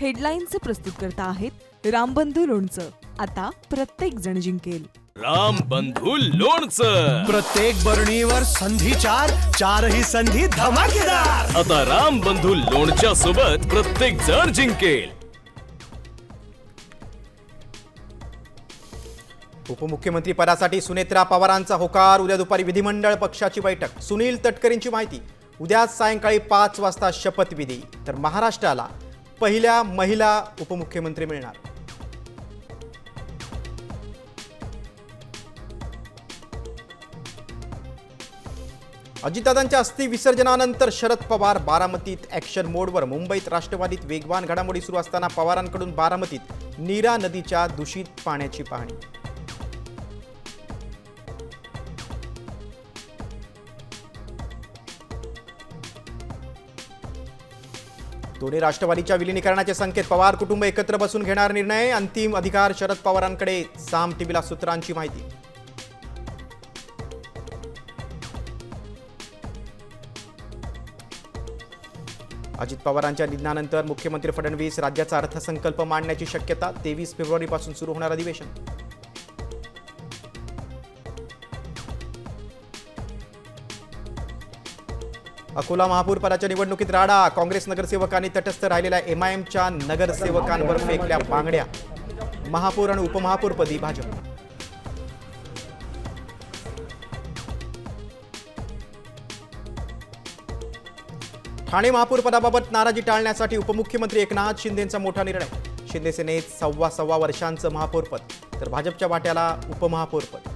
हेडलाईन्सचे प्रस्तुत करता आहेत रामबंधू लोणचं. आता प्रत्येक जण जिंकेल. राम बंधू लोणचं. प्रत्येक बरणीवर संधी चार, चारही संधी धमाकेदार. आता राम बंधू लोणच्या सोबत प्रत्येक जण जिंकेल. उपमुख्यमंत्री पदासाठी सुनेत्रा पवारांचा होकार. उद्या दुपारी विधिमंडळ पक्षाची बैठक. सुनील तटकरेंची माहिती. उद्या सायंकाळी 5 वाजता शपथविधी. तर महाराष्ट्राला पहिल्या महिला उपमुख्यमंत्री मिळणार. अजितदादांच्या अस्थि विसर्जनानंतर शरद पवार बारामतीत ॲक्शन मोडवर. मुंबईत राष्ट्रवादीत वेगवान घडामोडी सुरू असताना पवारांकडून बारामतीत नीरा नदीच्या दूषित पाण्याची पाहणी. दोन्ही राष्ट्रवादीच्या विलिनीकरणाचे संकेत. पवार कुटुंब एकत्र बसून घेणार निर्णय. अंतिम अधिकार शरद पवारांकडे. साम टीव्हीला सूत्रांची माहिती. अजित पवारांच्या निधनानंतर मुख्यमंत्री फडणवीस राज्याचा अर्थसंकल्प मांडण्याची शक्यता. 23 फेब्रुवारीपासून सुरू होणार अधिवेशन. अकोला महापौर पदाच्या निवडणुकीत राडा. काँग्रेस नगरसेवकांनी तटस्थ राहिलेल्या एमआयएमच्या नगरसेवकांवर फेकल्या बांगड्या. महापौर आणि उपमहापौरपदी भाजप. ठाणे महापौर पदाबाबत नाराजी टाळण्यासाठी उपमुख्यमंत्री एकनाथ शिंदेंचा मोठा निर्णय. शिंदे सेनेत सव्वा वर्षांचं महापौरपद, तर भाजपच्या वाट्याला उपमहापौरपद.